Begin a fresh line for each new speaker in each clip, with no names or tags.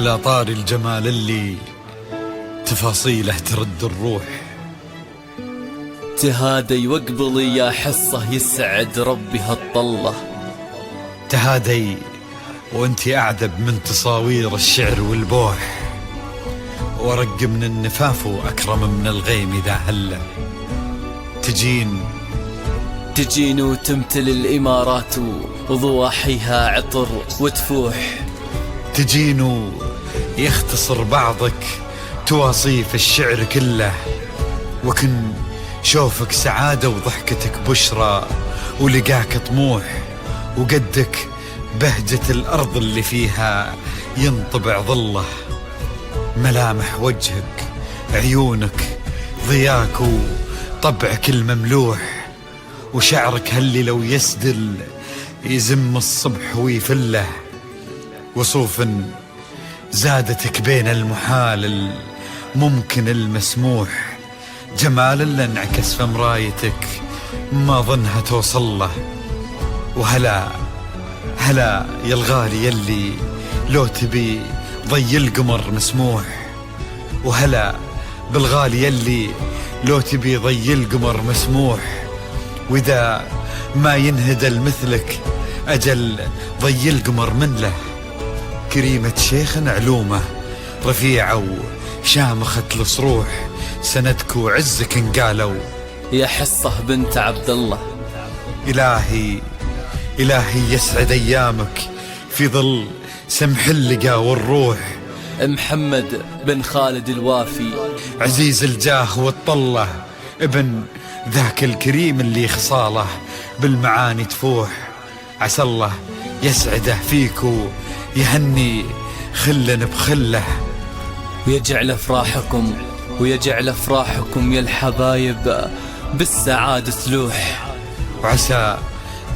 على طار الجمال اللي تفاصيله ترد الروح.
تهادي واقبلي يا حصة يسعد ربي هالطلة.
تهادي وانتي أعذب من تصاوير الشعر والبوح، ورق من النفاف وأكرم من الغيم إذا هلا.
تجين وتمتلي الإمارات وضواحيها عطر وتفوح.
تجين يختصر بعضك تواصيف الشعر كله، وكن شوفك سعادة وضحكتك بشرى ولقاك طموح، وقدك بهجة الأرض اللي فيها ينطبع ظله. ملامح وجهك عيونك ضياك وطبعك المملوح، وشعرك هاللي لو يسدل يزم الصبح ويفله. وصوف زادتك بين المحال الممكن المسموح، جمال اللي انعكس في مرايتك ما ظنها توصل له. وهلا هلا يا الغالي يلي لو تبي ضي القمر مسموح، وهلا بالغالي يلي لو تبي ضي القمر مسموح. وإذا ما ينهدل مثلك أجل ضي القمر من له. كريمة شيخ علومه رفيعة وشامخة الصروح، سندك وعزك انقالوا.
يا حصة بنت عبد الله،
إلهي يسعد أيامك في ظل سمح اللقا والروح.
محمد بن خالد الوافي،
عزيز الجاه والطلة، ابن ذاك الكريم اللي خصاله بالمعاني تفوح. عسى الله يسعده فيك ويهني خلا بخله،
ويجعل أفراحكم يا الحبايب بالسعادة تلوح.
وعسى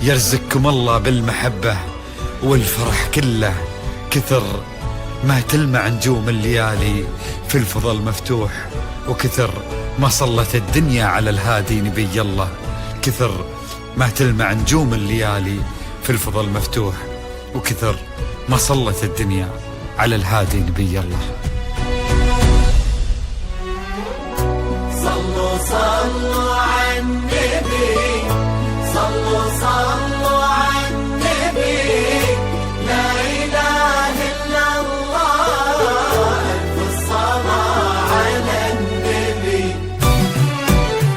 يرزقكم الله بالمحبة والفرح كله، كثر ما تلمع نجوم الليالي في الفضل مفتوح. وكثر ما صلت الدنيا على الهادي نبي الله، كثر ما تلمع نجوم الليالي في الفضل مفتوح. وكثر ما صلت الدنيا على الهادي نبي الله.
صلوا صلوا على النبي، صلوا على النبي، لا إله إلا الله، ألف الصلاة على النبي.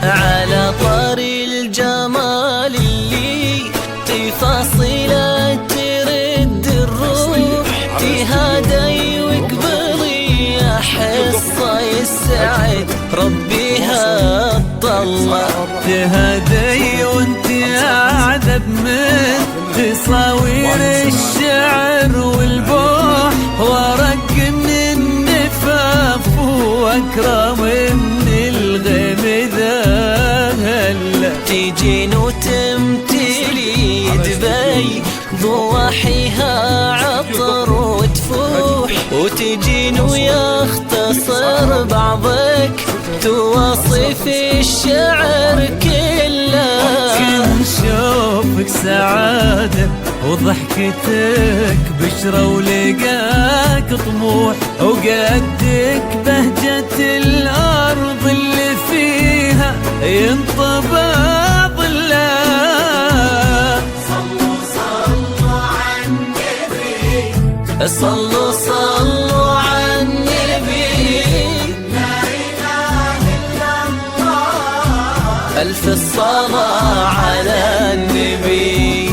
على طار الجمال اللي تفاصيله ترد الروح. تهادي واقبلي يا حصة يسعد ربي هالطلة.
تهادي وانت أعذب من تصاوير الشعر والبوح، ورق من النفاف وأكرم من الغيم ذا هلا.
تجين وتمتلي دبي ضواحيها عطر وتفوح، وتجين ويختصر بعضك تواصف الشعر كله.
كن شوفك سعادة وضحكتك بشرى ولقاك طموح، وقدك بهجة الأرض اللي فيها ينطبع ظله.
صلوا على النبي،
صلوا على النبي،
لا إله إلا الله،
ألف الصلاة على النبي.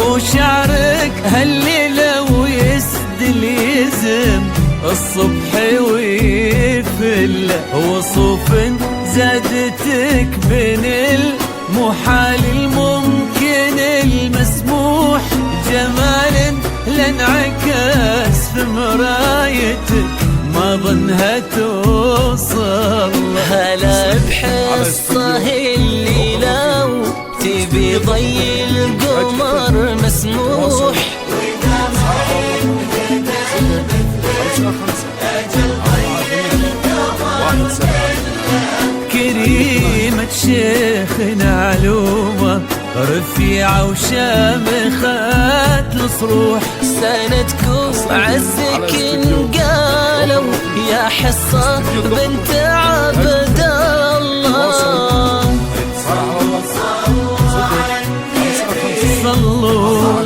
وشعرك هالليلة ويسدل يزم الصبح ويفل وصوف زادتك بين المحال الممكن المسموح جمال لانعكس في مرايتك ما ظنها توصل
هلا بحصة اللي لو تبي ضي القمر مسموح
كريمة شيخنا علومة رفيعة وشامخة الصروح
سندكم عزك قالوا يا حصة بنت عبد الله
صلوا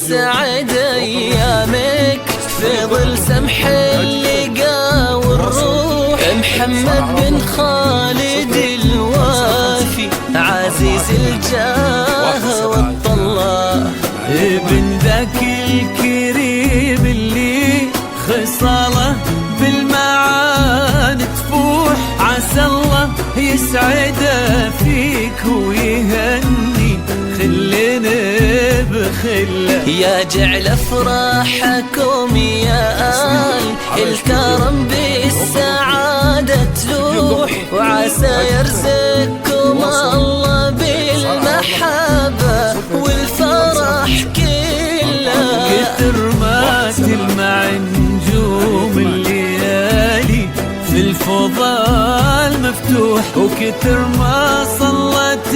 سعد ايامك في ظل سمح اللقا والروح محمد بن خالد الوافي عزيز الجاه والطلاق
ابن ذاك الكريم اللي خصاله بالمعاني تفوح عسى الله يسعده فيك ويهني خلنا بخله
يا جعل افراحكم يا آل الكرم بالسعادة تلوح وعسى يرزقكم الله بالمحبة والفرح كله
كتر ما تلمع نجوم الليالي في الفضاء المفتوح وكتر ما صلت